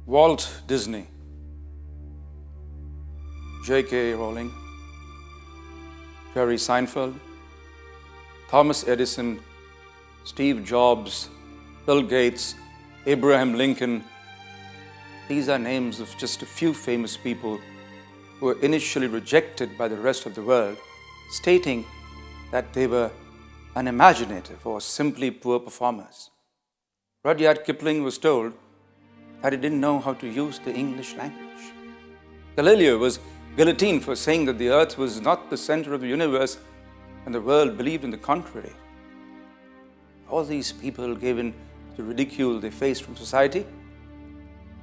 Walt Disney, J.K. Rowling, Jerry Seinfeld, Thomas Edison, Steve Jobs, Bill Gates, Abraham Lincoln. These are names of just a few famous people who were initially rejected by the rest of the world, stating that they were unimaginative or simply poor performers. Rudyard Kipling was told that he didn't know how to use the English language. Galileo was guillotined for saying that the earth was not the center of the universe, and the world believed in the contrary. All these people gave in to ridicule they faced from society.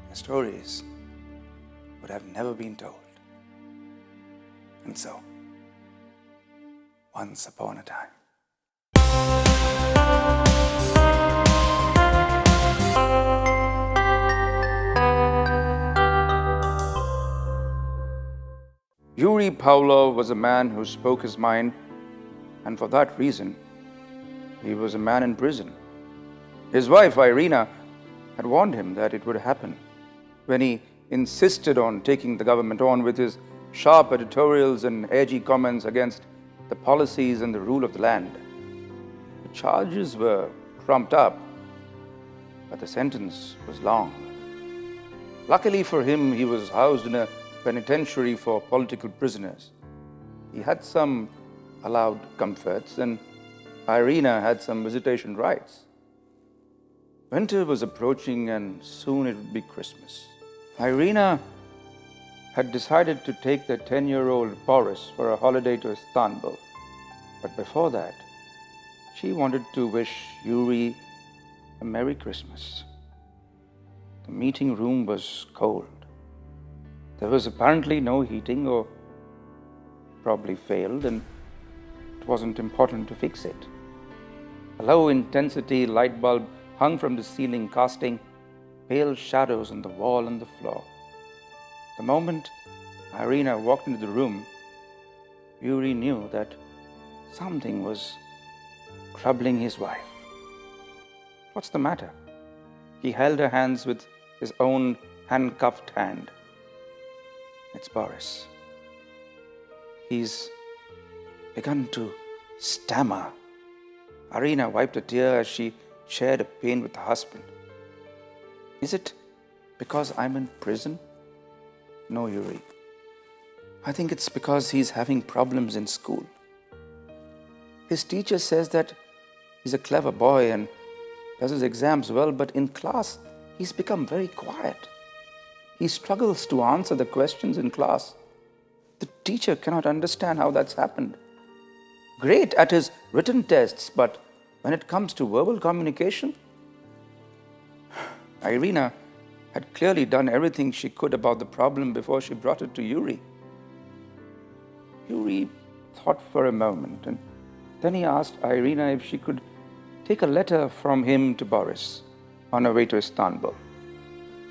Their stories would have never been told. And so, once upon a time, Yuri Pavlov was a man who spoke his mind, and for that reason, he was a man in prison. His wife, Irina, had warned him that it would happen when he insisted on taking the government on with his sharp editorials and edgy comments against the policies and the rule of the land. The charges were trumped up, but the sentence was long. Luckily for him, he was housed in a penitentiary for political prisoners. He had some allowed comforts, and Irina had some visitation rights. Winter was approaching, and soon it would be Christmas. Irina had decided to take their 10-year-old Boris for a holiday to Istanbul. But before that, she wanted to wish Yuri a Merry Christmas. The meeting room was cold. There was apparently no heating, or probably failed, and it wasn't important to fix it. A low-intensity light bulb hung from the ceiling, casting pale shadows on the wall and the floor. The moment Irina walked into the room, Yuri knew that something was troubling his wife. "What's the matter?" He held her hands with his own handcuffed hand. "It's Boris. He's begun to stammer." Irina wiped a tear as she shared a pain with her husband. "Is it because I'm in prison?" "No, Yuri. I think it's because he's having problems in school. His teacher says that he's a clever boy and does his exams well, but in class, he's become very quiet. He struggles to answer the questions in class. The teacher cannot understand how that's happened. Great at his written tests, but when it comes to verbal communication..." Irina had clearly done everything she could about the problem before she brought it to Yuri. Yuri thought for a moment, and then he asked Irina if she could take a letter from him to Boris on her way to Istanbul.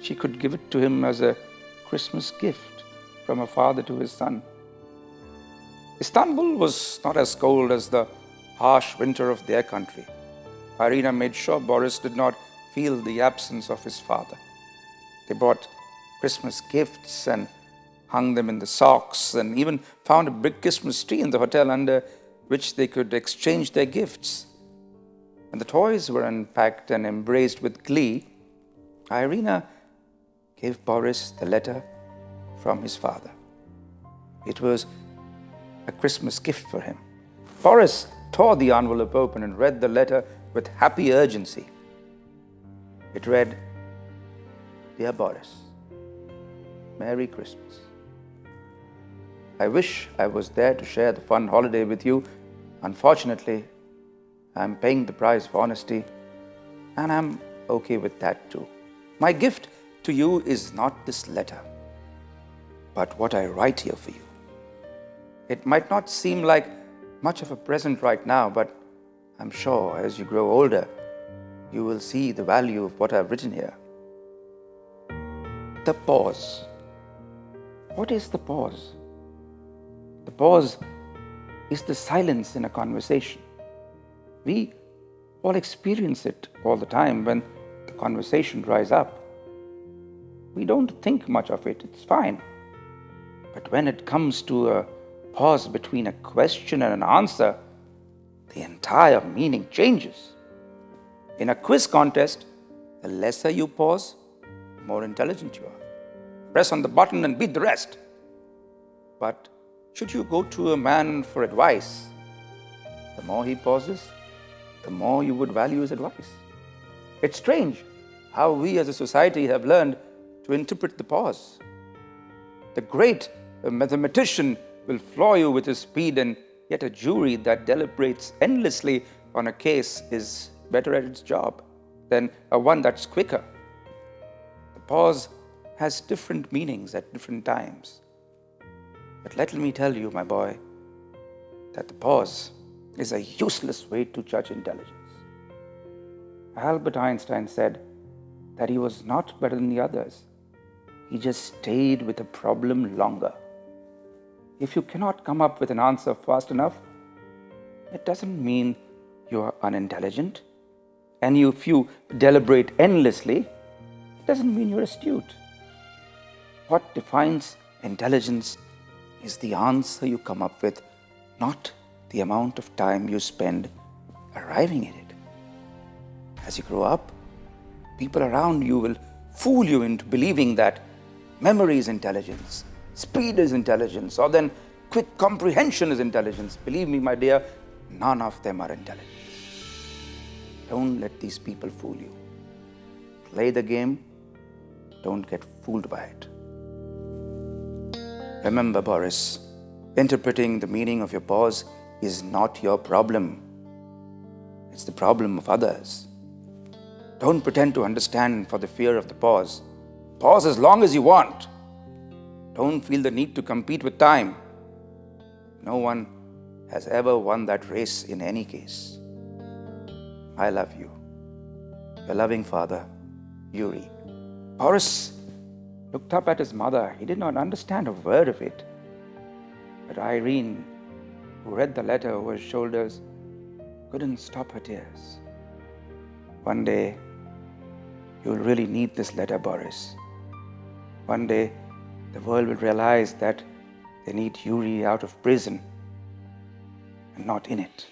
She could give it to him as a Christmas gift from a father to his son. Istanbul was not as cold as the harsh winter of their country. Irina made sure Boris did not feel the absence of his father. They bought Christmas gifts and hung them in the socks, and even found a big Christmas tree in the hotel under which they could exchange their gifts. When the toys were unpacked and embraced with glee, Irina gave Boris the letter from his father. It was a Christmas gift for him. Boris tore the envelope open and read the letter with happy urgency. It read, "Dear Boris, Merry Christmas. I wish I was there to share the fun holiday with you. Unfortunately, I'm paying the price for honesty, and I'm okay with that too. My gift to you is not this letter, but what I write here for you. It might not seem like much of a present right now, but I'm sure as you grow older, you will see the value of what I've written here." The pause. What is the pause? The pause is the silence in a conversation. We all experience it all the time when the conversation dries up. we don't think much of it. It's fine. But when it comes to a pause between a question and an answer, the entire meaning changes. In a quiz contest, the lesser you pause, the more intelligent you are. Press on the button and beat the rest. But should you go to a man for advice, the more he pauses, the more you would value his advice. It's strange how we as a society have learned to interpret the pause. The great mathematician will floor you with his speed, and yet a jury that deliberates endlessly on a case is better at its job than a one that's quicker. The pause has different meanings at different times. But let me tell you, my boy, that the pause is a useless way to judge intelligence. Albert Einstein said that he was not better than the others. He just stayed with a problem longer. If you cannot come up with an answer fast enough, it doesn't mean you are unintelligent. And if you deliberate endlessly, it doesn't mean you're astute. What defines intelligence is the answer you come up with, not the amount of time you spend arriving at it. As you grow up, people around you will fool you into believing that memory is intelligence, speed is intelligence, or then quick comprehension is intelligence. Believe me, my dear, none of them are intelligent. Don't let these people fool you. Play the game, don't get fooled by it. Remember, Boris, interpreting the meaning of your pause is not your problem. It's the problem of others. Don't pretend to understand for the fear of the pause. Pause as long as you want. Don't feel the need to compete with time. No one has ever won that race in any case. I love you. Your loving father, Yuri. Boris looked up at his mother. He did not understand a word of it. But Irene, who read the letter over his shoulders, couldn't stop her tears. One day, you'll really need this letter, Boris. One day, the world will realize that they need Yuri out of prison and not in it.